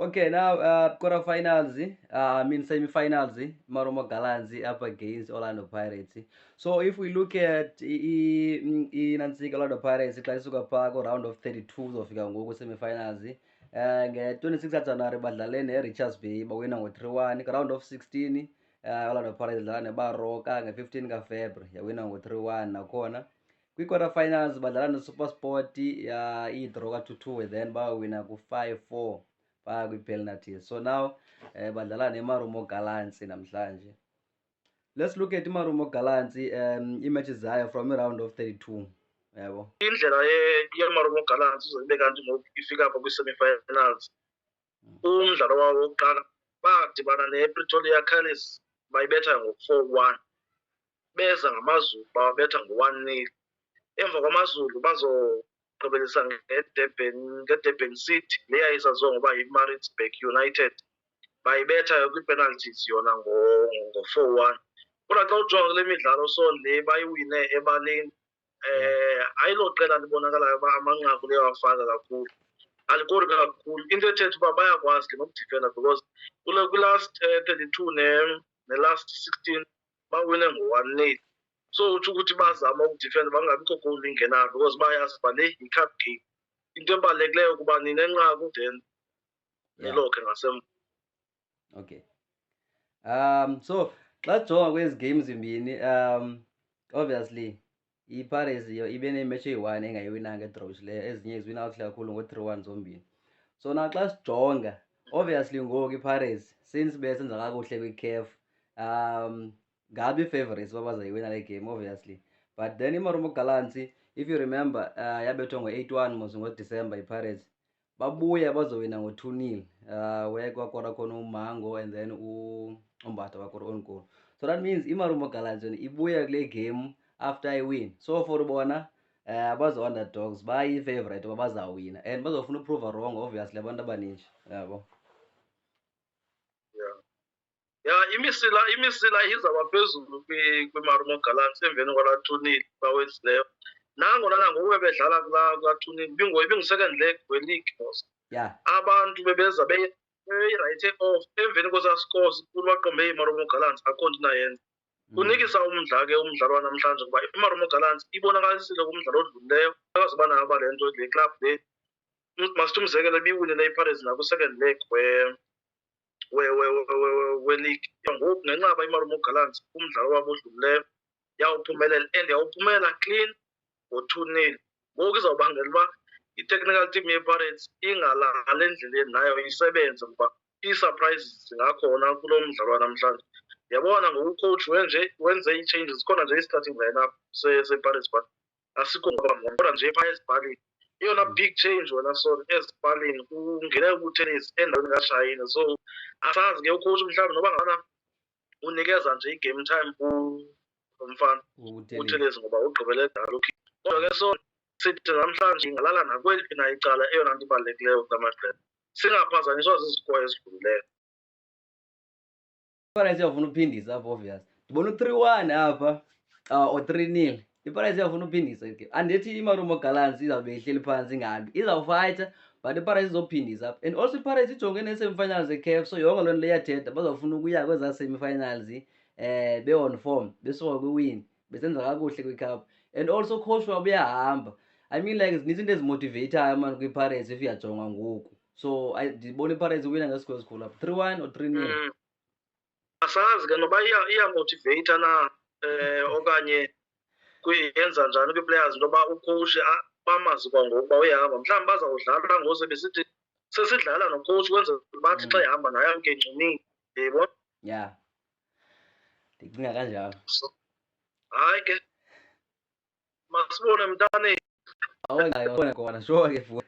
Okay, now quarterfinals, semi-finals, Marumo Gallants up against Orlando Pirates. So if we look at Orlando Pirates, Klaisuka Park round of 32 zofika ngoku semi-finals. Nge-26 January badlale ne-Richards Bay bawina ngo-3-1. Round of 16 Orlando Pirates dlala neBaroka nge-15 kaFebruary yawina ngo-3-1 nakhona. Kwi-quarterfinals badlala neSuperSport i-draw ka-2-2 then bawina ku-5-4 phaya kwi-penalties. So now badlala neMarumo Gallants namhlanje. Let's look at iMarumo Gallants ii-matches zayo from i-round of 32 yabo. Indlela yeMarumo Gallants izobe kanti ngoku ifika apha kwi-semi-finals. Umdlalo wawo wokuqala badibana nePretoria Cali's bayibetha ngo-4-1. Beza ngamaZulu bawabetha ngo-1-0. Emva kwamaZulu bazogqibelisa ngeDurban City le yayisaziwa ngoba yiMaritzburg United. Bayibetha kwi-penalties yona ngo-4-1. Kodwa xa ujonga kule midlalo so le bayiwine ebaleni ayiloqela libonakalayo uba amanqaku liyawafaka kakhulu. Alikori kakhulu. Into ethetha uba bayakwazi ke nokudifenda because kwi-last 32 ne-last 16 bawine ngo-1-0. So utsho ukuthi bazama ukudifenda bangabikho goal ingenayo because bayazi uba le yi-cup game. Into ebalulekileyo ukuba ninenqaku then nilokhe ngasemva. Okay. So xa jonga kwezi games zimbini obviously iPirates ibe nematch eyi-1 engayiwinanga edraws leyo, ezinye iziwina kakuhle kakhulu ngo-3-1 zombini. So na xa sijonga obviously ngoku iPirates since besenza kakuhle kwi-CAF ngabi favorites uba bazayiwina le game obviously. But then iMarumo Gallants, if you remember, yabethwa ngo-8-1 mos ngoDisemba iPirates. Babuya bazowina ngo-2-0 where kwakora khona uMango and then uMbatha wakora own goal. So that means iMarumo Gallants ibuya kule game after I-win. So for bona bazo-underdogs bayi-favorite uba bazawina and bazofuna uprova wrong obviously abantu abaninji yabo. Imisila izawuba phezulu kwiMarumo Gallants emveni kwalaa 2-0 bawenzileyo. Nangona nangoku bedlala kulaa 2-0 ibingu-second leg we-league mos. Abantu bebeza beyirayithi off emveni kwesaa scores kulo baqombe iMarumo Gallants akho nto inayenza. Kunikisa umdla ke umdlalo wanamhlanje kuba iMarumo Gallants ibonakalisile kumdlalo odlulileyo abazoba nayo uba le nto le club le masithi umzekelo ibiwinile iPirates nakwi-second leg we-league. Ngoku ngenxa yoba iMarumo Gallants umdlalo wabo odlulileyo yawuphumelela and yawuphumela clean ngo-2-0. Ngoku izawubangela uba i-technical team yePirates ingalali endleleni nayo isebenze kuba ii-surprises zingakhona kulo mdlalo wanamhlanje. Yabona ngoku ucoach wenze ii-changes khona nje i-starting lineup sePirates but asikho kodwa nje phaya esipalini eyona big change wena sorry esipalini kungene uButhelezi endaweni kaShayina. So asazi ke ucoach mhlawumbi noba ngabana unikeza nje i-game time kumfana uButhelezi ngoba ugqibele dala. Kodwa ke so sithi namhlanje ingalala nakweliphi na icala eyona nto ibalulekileyo kamaqela singaphazanyiswa zizikoro ezidlulileyo. iPirates iyafuna uphindisa apha obvious. Ndibona u-3-1 apha or 3-0. iPirates iyafuna uphindisa ke. Andithi iMarumo Gallants izawube ihleli phantsi ingabi. Izawufayitha but iPirates izophindisa apha. And also iPirates ijonge nee-semi-finals ze-CAF, so yonke loo nto iyathetha bazawufuna ukuya kwezaa semi-finals be-on form besuka kwi-win besenza kakuhle kwi-cup. And also coach wabo uyahamba. I mean like zininzi into ezimotiveyithayo mani kwiPirates if uyajonga ngoku. So ndibona iPirates iwina ngesikolo esikhulu apha 3-1 or 3-0. Asazi ke noba iyamotiveyitha na okanye yenza njani kwi-players into yoba ucoach bamazi kwangoku uba uyahamba. Mhlawumbi bazawudlala ngose besithi sesidlala nocoach kwenzela bathi xa ehamba naye amke engqinini yebo. Ya ndicinga kanjalo. Hayi ke masibone mntaneni. Awona khona sure ke futhi.